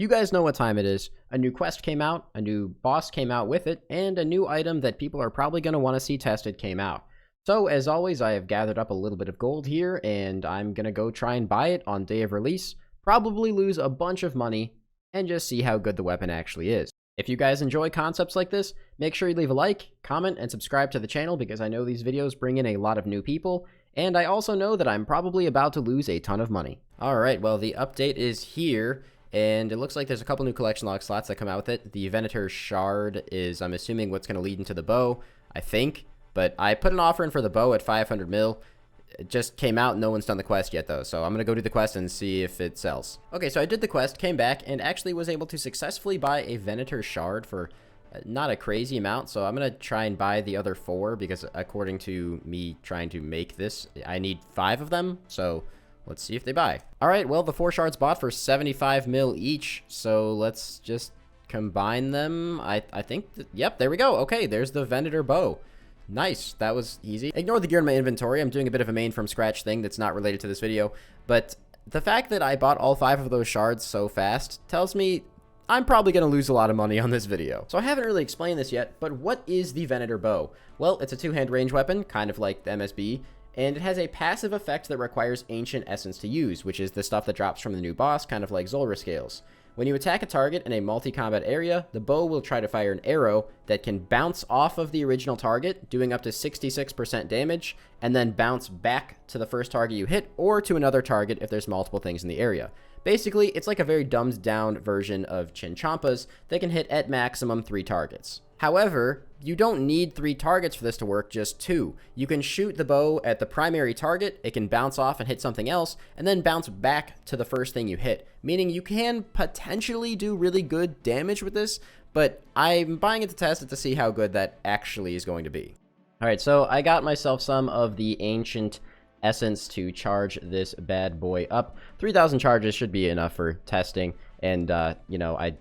You guys know what time it is. A new quest came out, a new boss came out with it, and a new item that people are probably going to want to see tested came out. So, as always, I have gathered up a little bit of gold here, and I'm going to go try and buy it on day of release, probably lose a bunch of money, and just see how good the weapon actually is. If you guys enjoy concepts like this, make sure you leave a like, comment, and subscribe to the channel because I know these videos bring in a lot of new people, and I also know that I'm probably about to lose a ton of money. Alright, well, the update is here. And it looks like there's a couple new collection log slots that come out with it. The Venator shard is, I'm assuming, what's going to lead into the bow, I think. But I put an offer in for the bow at 500 mil. It just came out, no one's done the quest yet, though. So I'm going to go do the quest and see if it sells. Okay, so I did the quest, came back, and actually was able to successfully buy a Venator shard for not a crazy amount. So I'm going to try and buy the other 4, because according to me trying to make this, I need 5 of them. So let's see if they buy. All right, well, the 4 shards bought for 75 mil each, so let's just combine them. I think, yep, there we go. Okay, there's the Venator bow. Nice, that was easy. Ignore the gear in my inventory. I'm doing a bit of a main from scratch thing that's not related to this video, but the fact that I bought all 5 of those shards so fast tells me I'm probably going to lose a lot of money on this video. So I haven't really explained this yet, but what is the Venator bow? Well, it's a 2-hand range weapon, kind of like the MSB, and it has a passive effect that requires Ancient Essence to use, which is the stuff that drops from the new boss, kind of like Zulrah scales. When you attack a target in a multi-combat area, the bow will try to fire an arrow that can bounce off of the original target, doing up to 66% damage, and then bounce back to the first target you hit, or to another target if there's multiple things in the area. Basically, it's like a very dumbed-down version of Chinchompas that can hit at maximum 3 targets. However, you don't need 3 targets for this to work, just 2. You can shoot the bow at the primary target, it can bounce off and hit something else, and then bounce back to the first thing you hit. Meaning you can potentially do really good damage with this, but I'm buying it to test it to see how good that actually is going to be. Alright, so I got myself some of the Ancient Essence to charge this bad boy up. 3,000 charges should be enough for testing, and, you know, I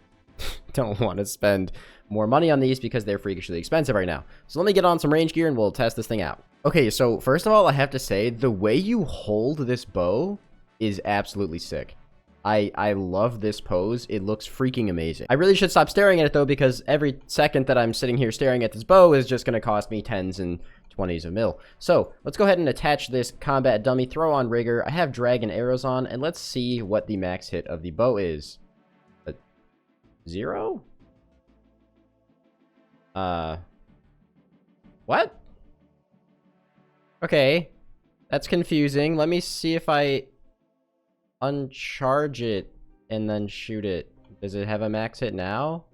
don't want to spend more money on these because they're freakishly expensive right now. So let me get on some range gear and we'll test this thing out. Okay, so first of all, I have to say, the way you hold this bow is absolutely sick. I love this pose. It looks freaking amazing. I really should stop staring at it, though, because every second that I'm sitting here staring at this bow is just going to cost me 10s and 20s of mil. So let's go ahead and attach this combat dummy, throw on rigor. I have dragon arrows on, and let's see what the max hit of the bow is. 0? What? Okay, that's confusing. Let me see if I uncharge it and then shoot it. Does it have a max hit now?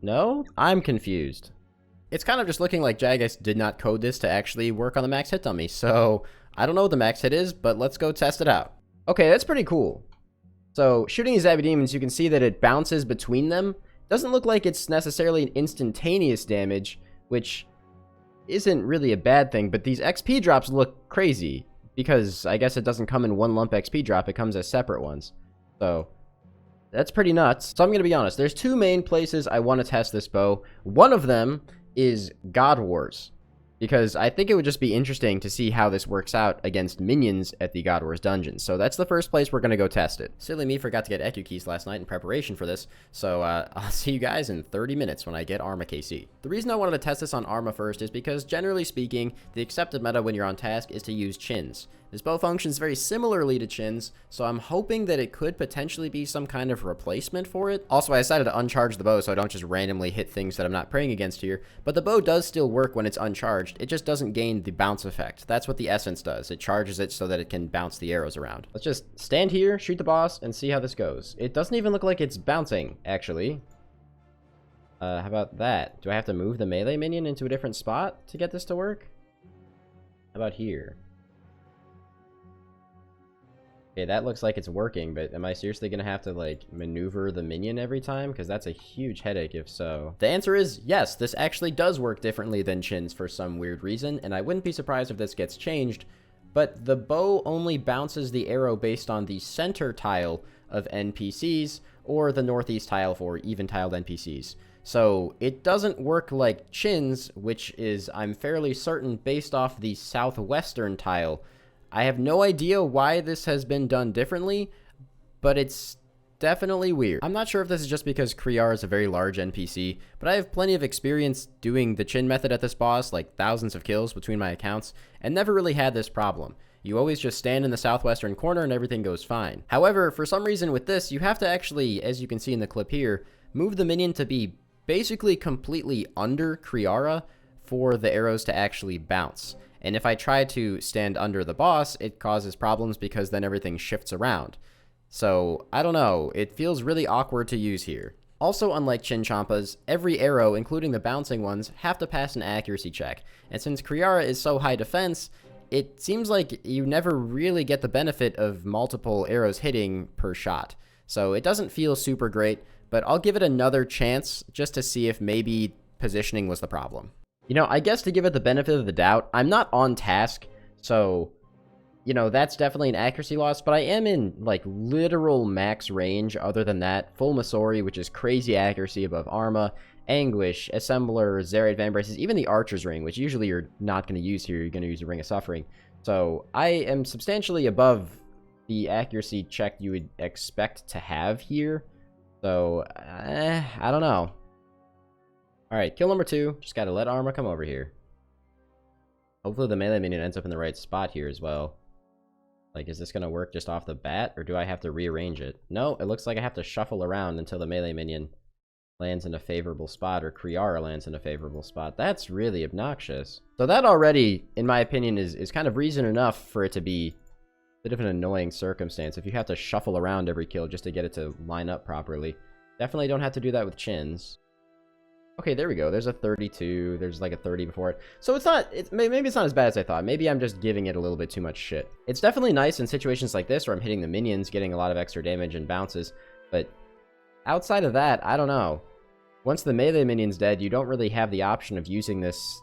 No? I'm confused. It's kind of just looking like Jagex did not code this to actually work on the max hit dummy, so I don't know what the max hit is, but let's go test it out. Okay, that's pretty cool. So, shooting these Zabby Demons, you can see that it bounces between them. Doesn't look like it's necessarily an instantaneous damage, which isn't really a bad thing, but these XP drops look crazy, because I guess it doesn't come in one lump XP drop, it comes as separate ones. So, that's pretty nuts. So I'm going to be honest, there's 2 main places I want to test this bow. One of them is God Wars, because I think it would just be interesting to see how this works out against minions at the God Wars dungeon. So that's the first place we're going to go test it. Silly me forgot to get Ecu keys last night in preparation for this, so I'll see you guys in 30 minutes when I get Arma KC. The reason I wanted to test this on Arma first is because, generally speaking, the accepted meta when you're on task is to use chins. This bow functions very similarly to chins, so I'm hoping that it could potentially be some kind of replacement for it. Also, I decided to uncharge the bow so I don't just randomly hit things that I'm not praying against here, but the bow does still work when it's uncharged. It just doesn't gain the bounce effect. That's what the essence does. It charges it so that it can bounce the arrows around. Let's just stand here, shoot the boss, and see how this goes. It doesn't even look like it's bouncing, actually. How about that? Do I have to move the melee minion into a different spot to get this to work? How about here? Okay, that looks like it's working, but am I seriously gonna have to, like, maneuver the minion every time? Because that's a huge headache if so. The answer is yes, this actually does work differently than chins for some weird reason, and I wouldn't be surprised if this gets changed, but the bow only bounces the arrow based on the center tile of NPCs, or the northeast tile for even-tiled NPCs. So it doesn't work like chins, which is, I'm fairly certain, based off the southwestern tile. I have no idea why this has been done differently, but it's definitely weird. I'm not sure if this is just because Kriar is a very large NPC, but I have plenty of experience doing the chin method at this boss, like thousands of kills between my accounts, and never really had this problem. You always just stand in the southwestern corner and everything goes fine. However, for some reason with this, you have to actually, as you can see in the clip here, move the minion to be basically completely under Kriara for the arrows to actually bounce. And if I try to stand under the boss, it causes problems because then everything shifts around. So, I don't know, it feels really awkward to use here. Also, unlike Chin Champas, every arrow, including the bouncing ones, have to pass an accuracy check. And since Kriara is so high defense, it seems like you never really get the benefit of multiple arrows hitting per shot. So it doesn't feel super great, but I'll give it another chance just to see if maybe positioning was the problem. You know, I guess to give it the benefit of the doubt, I'm not on task, so, you know, that's definitely an accuracy loss, but I am in, like, literal max range. Other than that, full Masori, which is crazy accuracy above Arma, Anguish, Assembler, Zerate Van Braces, even the Archer's Ring, which usually you're not going to use here, you're going to use a Ring of Suffering. So, I am substantially above the accuracy check you would expect to have here. So, I don't know. Alright, kill number 2. Just gotta let Arma come over here. Hopefully the melee minion ends up in the right spot here as well. Like, is this gonna work just off the bat, or do I have to rearrange it? No, it looks like I have to shuffle around until the melee minion lands in a favorable spot, or Kriara lands in a favorable spot. That's really obnoxious. So that already, in my opinion, is kind of reason enough for it to be a bit of an annoying circumstance. If you have to shuffle around every kill just to get it to line up properly. Definitely don't have to do that with chins. Okay, there we go. There's a 32. There's like a 30 before it. So maybe it's not as bad as I thought. Maybe I'm just giving it a little bit too much shit. It's definitely nice in situations like this where I'm hitting the minions, getting a lot of extra damage and bounces. But outside of that, I don't know. Once the melee minion's dead, you don't really have the option of using this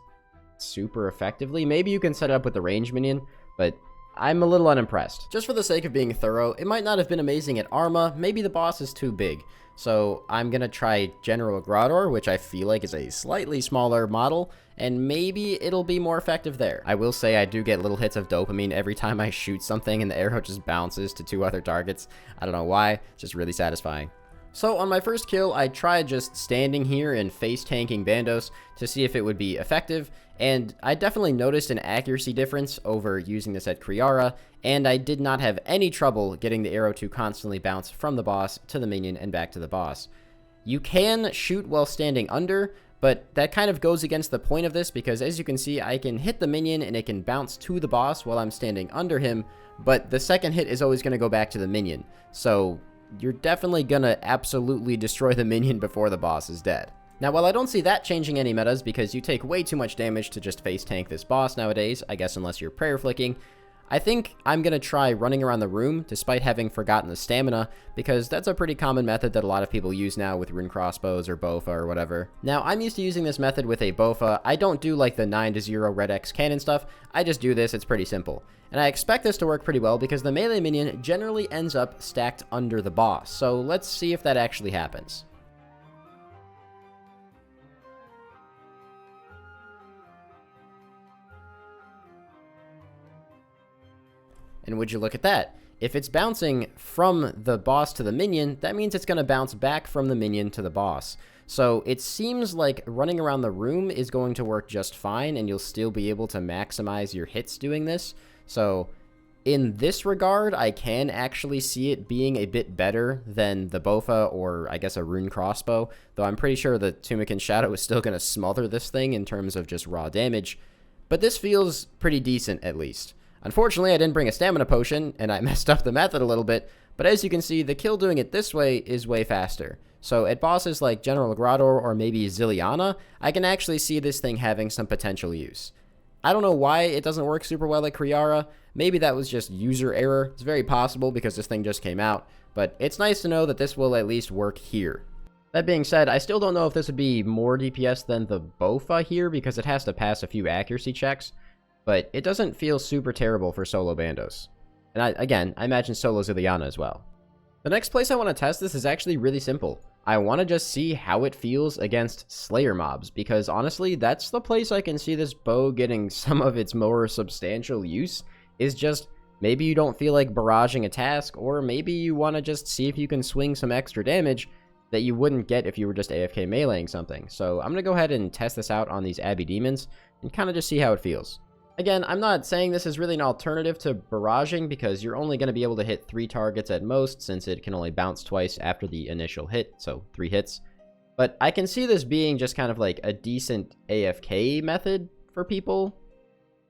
super effectively. Maybe you can set it up with the range minion, but I'm a little unimpressed. Just for the sake of being thorough, it might not have been amazing at Arma. Maybe the boss is too big. So I'm gonna try General Grador, which I feel like is a slightly smaller model, and maybe it'll be more effective there. I will say I do get little hits of dopamine every time I shoot something and the arrow just bounces to 2 other targets. I don't know why, it's just really satisfying. So on my first kill, I tried just standing here and face tanking Bandos to see if it would be effective, and I definitely noticed an accuracy difference over using this at Kriara, and I did not have any trouble getting the arrow to constantly bounce from the boss to the minion and back to the boss. You can shoot while standing under, but that kind of goes against the point of this because as you can see, I can hit the minion and it can bounce to the boss while I'm standing under him, but the second hit is always going to go back to the minion. So you're definitely gonna absolutely destroy the minion before the boss is dead. Now, while I don't see that changing any metas because you take way too much damage to just face tank this boss nowadays, I guess unless you're prayer flicking, I think I'm gonna try running around the room despite having forgotten the stamina, because that's a pretty common method that a lot of people use now with rune crossbows or Bofa or whatever. Now, I'm used to using this method with a Bofa. I don't do like the 9-0 Red X cannon stuff, I just do this, it's pretty simple. And I expect this to work pretty well because the melee minion generally ends up stacked under the boss, so let's see if that actually happens. And would you look at that? If it's bouncing from the boss to the minion, that means it's going to bounce back from the minion to the boss. So it seems like running around the room is going to work just fine, and you'll still be able to maximize your hits doing this. So in this regard, I can actually see it being a bit better than the Bofa or I guess a rune crossbow, though I'm pretty sure the Tumikin Shadow is still going to smother this thing in terms of just raw damage. But this feels pretty decent at least. Unfortunately, I didn't bring a stamina potion, and I messed up the method a little bit, but as you can see, the kill doing it this way is way faster. So at bosses like General Grador or maybe Ziliana, I can actually see this thing having some potential use. I don't know why it doesn't work super well at Kriara. Maybe that was just user error. It's very possible because this thing just came out, but it's nice to know that this will at least work here. That being said, I still don't know if this would be more DPS than the Bofa here because it has to pass a few accuracy checks, but it doesn't feel super terrible for solo Bandos. And I imagine solo Ziliana as well. The next place I want to test this is actually really simple. I want to just see how it feels against Slayer mobs, because honestly, that's the place I can see this bow getting some of its more substantial use, is just maybe you don't feel like barraging a task, or maybe you want to just see if you can swing some extra damage that you wouldn't get if you were just AFK meleeing something. So I'm going to go ahead and test this out on these Abbey Demons and kind of just see how it feels. Again, I'm not saying this is really an alternative to barraging, because you're only going to be able to hit 3 targets at most, since it can only bounce twice after the initial hit, so 3 hits. But I can see this being just kind of like a decent AFK method for people.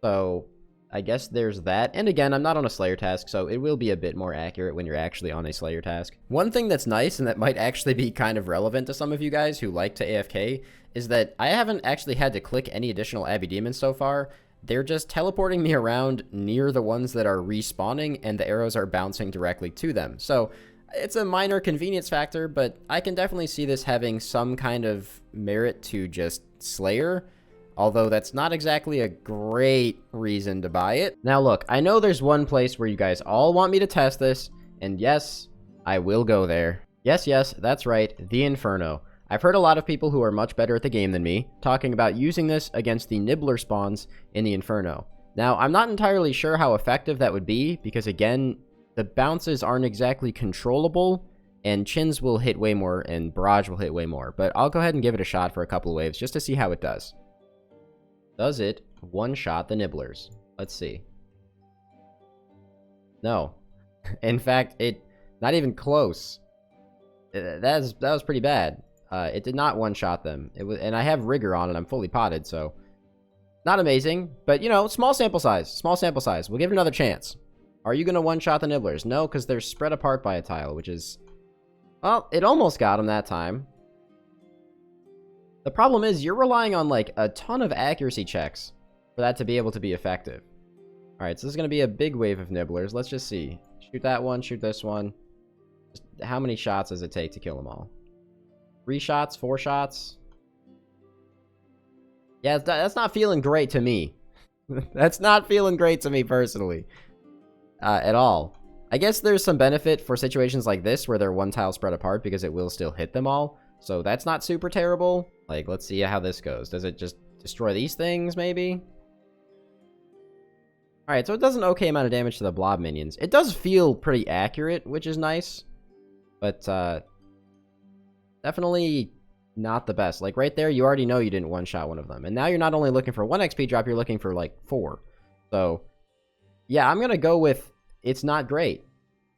So I guess there's that. And again, I'm not on a Slayer task, so it will be a bit more accurate when you're actually on a Slayer task. One thing that's nice, and that might actually be kind of relevant to some of you guys who like to AFK, is that I haven't actually had to click any additional Abbey Demons so far. They're just teleporting me around near the ones that are respawning, and the arrows are bouncing directly to them. So it's a minor convenience factor, but I can definitely see this having some kind of merit to just Slayer. Although that's not exactly a great reason to buy it. Now look, I know there's one place where you guys all want me to test this, and yes, I will go there. Yes, that's right, the Inferno. I've heard a lot of people who are much better at the game than me talking about using this against the Nibbler spawns in the Inferno. Now, I'm not entirely sure how effective that would be, because again, the bounces aren't exactly controllable, and chins will hit way more, and barrage will hit way more. But I'll go ahead and give it a shot for a couple of waves, just to see how it does. Does it one-shot the Nibblers? Let's see. No. In fact, not even close. That was pretty bad. It did not one-shot them. And I have rigor on it. I'm fully potted, so not amazing. But, you know, small sample size. Small sample size. We'll give it another chance. Are you going to one-shot the Nibblers? No, because they're spread apart by a tile, which is... Well, it almost got them that time. The problem is, you're relying on, like, a ton of accuracy checks for that to be able to be effective. Alright, so this is going to be a big wave of Nibblers. Let's just see. Shoot that one, shoot this one. Just how many shots does it take to kill them all? 3 shots? 4 shots? Yeah, that's not feeling great to me. That's not feeling great to me, personally. At all. I guess there's some benefit for situations like this, where they're one tile spread apart, because it will still hit them all. So that's not super terrible. Like, let's see how this goes. Does it just destroy these things, maybe? Alright, so it does an okay amount of damage to the blob minions. It does feel pretty accurate, which is nice. But, definitely not the best. Like, right there, you already know you didn't one-shot one of them. And now you're not only looking for 1 XP drop, you're looking for, like, 4. So, yeah, I'm gonna go with it's not great.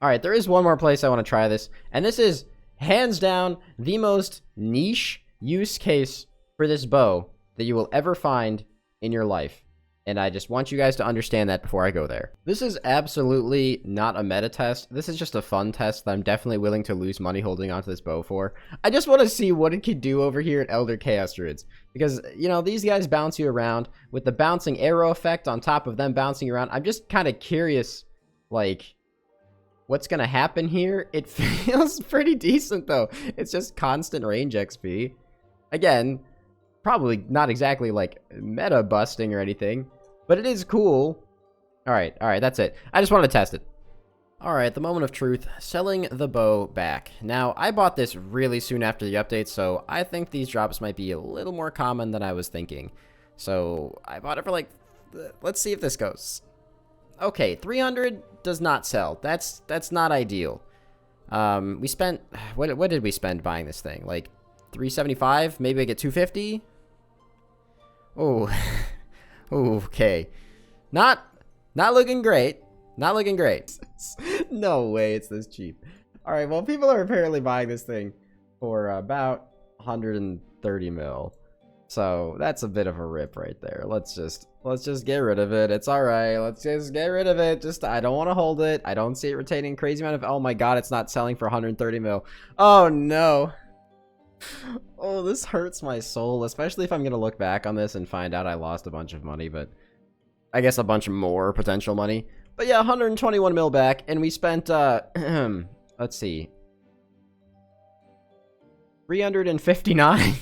Alright, there is one more place I want to try this. And this is, hands down, the most niche use case for this bow that you will ever find in your life. And I just want you guys to understand that before I go there. This is absolutely not a meta test. This is just a fun test that I'm definitely willing to lose money holding onto this bow for. I just want to see what it could do over here at Elder Chaos Druids. Because, you know, these guys bounce you around with the bouncing arrow effect on top of them bouncing around. I'm just kind of curious, like, what's going to happen here. It feels pretty decent, though. It's just constant range XP. Again, probably not exactly, like, meta busting or anything. But it is cool. Alright, that's it. I just wanted to test it. Alright, the moment of truth. Selling the bow back. Now, I bought this really soon after the update, so I think these drops might be a little more common than I was thinking. So, I bought it for, like, let's see if this goes. Okay, 300 does not sell. That's not ideal. We spent... What did we spend buying this thing? Like, 375? Maybe I get 250? Oh... Okay. Not looking great. Not looking great. No way it's this cheap. Alright, well, people are apparently buying this thing for about 130 mil. So, that's a bit of a rip right there. Let's just get rid of it. It's alright. Let's just get rid of it. I don't want to hold it. I don't see it retaining a crazy amount of... Oh my god, it's not selling for 130 mil. Oh no. Oh, this hurts my soul, especially if I'm going to look back on this and find out I lost a bunch of money, but I guess a bunch more potential money. But yeah, 121 mil back, and we spent, let's see, 359.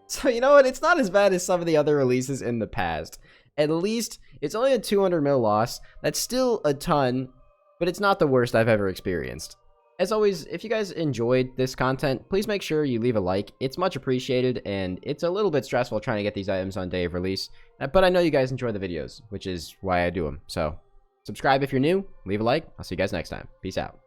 So, you know what? It's not as bad as some of the other releases in the past. At least, it's only a 200 mil loss. That's still a ton, but it's not the worst I've ever experienced. As always, if you guys enjoyed this content, please make sure you leave a like. It's much appreciated, and it's a little bit stressful trying to get these items on day of release. But I know you guys enjoy the videos, which is why I do them. So, Subscribe if you're new, leave a like. I'll see you guys next time. Peace out.